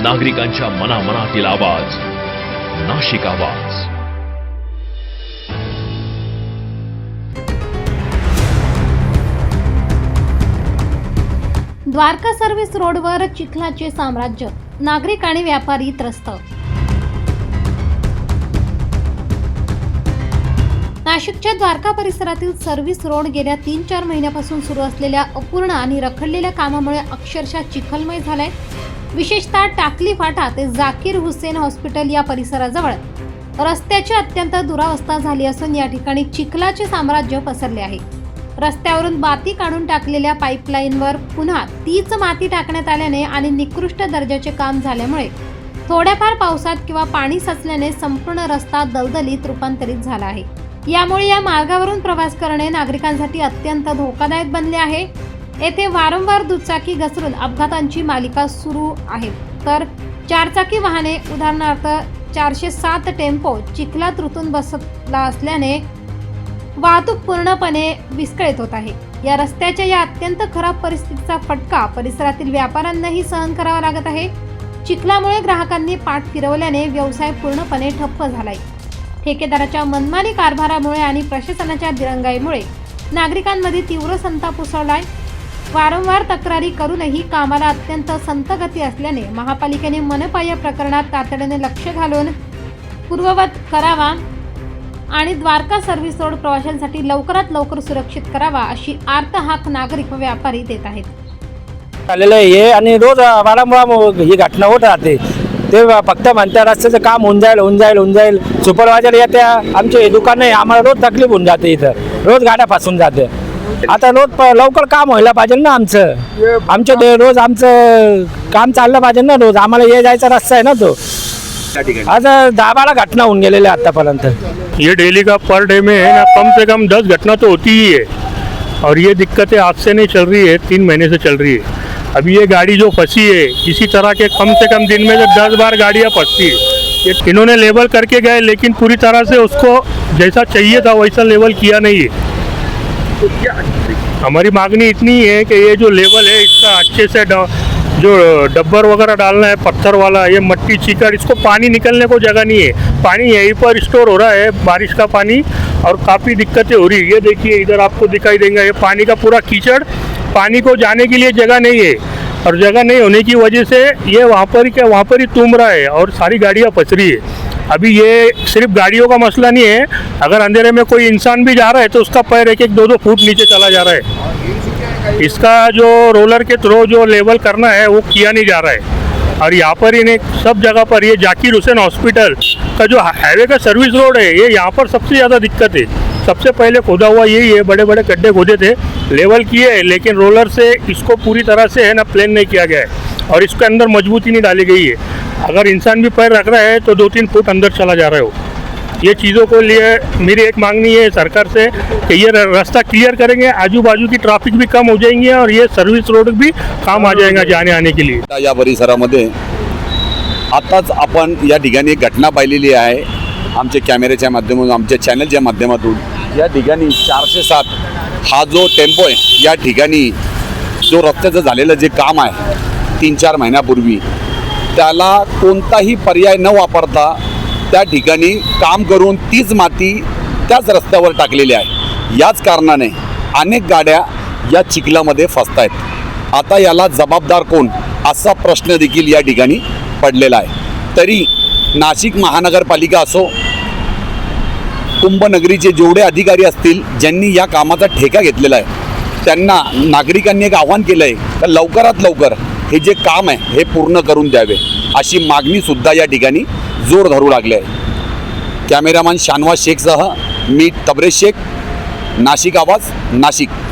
नागरिकांच्या मनामनातील आवाज, नाशिक आवाज. द्वारका सर्व्हिस रोडवर चिखलाचे साम्राज्य, नागरिक आणि व्यापारी त्रस्त. नाशिकच्या द्वारका परिसरातील सर्व्हिस रोड गेल्या 3-4 महिन्यापासून सुरू असलेल्या अपूर्ण आणि रखडलेल्या कामामुळे अक्षरशः चिखलमय झालाय. विशेषतः टाकली फाटा ते जाकीर हुसेन हॉस्पिटल या परिसराजवळ रस्त्याची अत्यंत दुरावस्था झाली असून या ठिकाणी चिखलाचे साम्राज्य पसरले आहे. रस्त्यावरून माती काढून टाकलेल्या पाईपलाईनवर पुन्हा तीच माती टाकण्यात आल्याने आणि निकृष्ट दर्जाचे काम झाल्यामुळे थोड्याफार पावसात किंवा पाणी साचल्याने संपूर्ण रस्ता दलदलीत रूपांतरित झाला आहे. यामुळे या मार्गावरून प्रवास करणे नागरिकांसाठी अत्यंत धोकादायक बनले आहे. येथे वारंवार दुचाकी घसरून अपघातांची मालिका सुरू आहे, तर चारचाकी वाहने उदाहरणार्थ 407 टेम्पो चिखलात रुतून बसला असल्याने वाहतूक पूर्णपणे विस्कळीत होत आहे. या रस्त्याच्या या अत्यंत खराब परिस्थितीचा फटका परिसरातील व्यापाऱ्यांनाही सहन करावा लागत आहे. चिखलामुळे ग्राहकांनी पाठ फिरवल्याने व्यवसाय पूर्णपणे ठप्प झालाय. ठेकेदाराच्या मनमानी कारभारामुळे आणि प्रशासनाच्या दिरंगाईमुळे नागरिकांमध्ये तीव्र संताप उसळलाय. वारंवार तक्रारी करूनही कामाला अत्यंत संथगती असल्याने महापालिकेने मनपा या प्रकरणात तातडीने लक्ष घालून पूर्ववत करावा आणि द्वारका सर्व्हिस रोड प्रवाशांसाठी लवकरात लवकर सुरक्षित करावा अशी आर्त हाक नागरिक व व्यापारी देत आहेत. आलेलं आहे आणि रोज वारंवार ही घटना होत राहते. ते फक्त म्हणत्या रस्त्याचं काम होऊन जाईल. सुपरवायझर येत्या, आमचे दुकान आहे, आम्हाला रोज तकलीफ होऊन जाते. इथं रोज गाड्या फसून जाते. आता रोज लवकर काम व्हायला पाहिजे ना. आमचं रोज आमचं काम चाललं पाहिजे ना. रोज आम्हाला ये जायचा रस्ता आहे ना तो. आज 10-12 घटना होऊन गेलेल्या आतापर्यंत. ये डेली का पर डे में है ना, कम से कम 10 घटना तो होती ही है. और ये दिक्कतें आज से नहीं चल रही है, 3 महीने से चल रही है. अभी ये गाड़ी जो फंसी है, इसी तरह के कम से कम दिन में 10 बार गाड़ियाँ फंसती है. ये इन्होंने लेवल करके गए, लेकिन पूरी तरह से उसको जैसा चाहिए था वैसा लेवल किया नहीं है. तो क्या हमारी मांगनी इतनी है कि ये जो लेवल है इसका अच्छे से जो डब्बर वगैरह डालना है पत्थर वाला, ये मट्टी चीकड़, इसको पानी निकलने को जगह नहीं है. पानी यहीं पर स्टोर हो रहा है, बारिश का पानी, और काफ़ी दिक्कतें हो रही है. ये देखिए इधर आपको दिखाई देंगे, ये पानी का पूरा कीचड़, पानी को जाने के लिए जगह नहीं है. और जगह नहीं होने की वजह से ये वहाँ पर ही तुम रहा है और सारी गाड़ियाँ फंस रही है. अभी ये सिर्फ गाड़ियों का मसला नहीं है, अगर अंधेरे में कोई इंसान भी जा रहा है तो उसका पैर 1-2 फुट नीचे चला जा रहा है. इसका जो रोलर के थ्रू जो लेवल करना है वो किया नहीं जा रहा है. और यहाँ पर इन्हें सब जगह पर ये जाकिर हुसैन हॉस्पिटल का जो हाईवे का सर्विस रोड है, ये यहाँ पर सबसे ज़्यादा दिक्कत है. सबसे पहले खोदा हुआ यही है, बड़े बड़े गड्ढे खोदे थे, लेवल किए है, लेकिन रोलर से इसको पूरी तरह से है ना प्लेन नहीं किया गया है और इसके अंदर मजबूती नहीं डाली गई है. अगर इंसान भी पैर रख रहा है तो 2-3 फुट अंदर चला जा रहा है. वो ये चीज़ों को लिए मेरी एक मांगनी है सरकार से कि ये रास्ता क्लियर करेंगे, आजू बाजू की ट्रैफिक भी कम हो जाएंगे और ये सर्विस रोड भी काम आ जाएगा जाने आने के लिए. या परिसरामध्ये आताच आपण या ठिकाणी एक घटना पाहिलेली आहे. आमच्या कॅमेऱ्याच्या माध्यमातून, आमच्या चॅनलच्या माध्यमातून या ठिकाणी 407 हा जो टेम्पो आहे, या ठिकाणी जो रस्त्याचं झालेलं जे काम आहे 3-4 महिन्यापूर्वी, त्याला कोणताही पर्याय न वापरता त्या ठिकाणी काम करून तीच माती त्याच रस्त्यावर टाकलेली आहे. याच कारणाने अनेक गाड्या या चिखलामध्ये फसत आहेत. आता याला जबाबदार कोण असा प्रश्न देखील या ठिकाणी पडलेला आहे. तरी नाशिक महानगरपालिका असो, कुंभनगरीचे जेवढे अधिकारी असतील ज्यांनी या कामाचा ठेका घेतलेला आहे, त्यांना नागरिकांनी एक आव्हान केलं आहे तर लवकरात लवकर हे जे काम आहे हे पूर्ण करून द्यावे अशी मागणीसुद्धा या ठिकाणी जोर धरू लागले आहे. कॅमेरामॅन शानवाज शेखसह मी तबरेज शेख, नाशिक आवाज, नाशिक.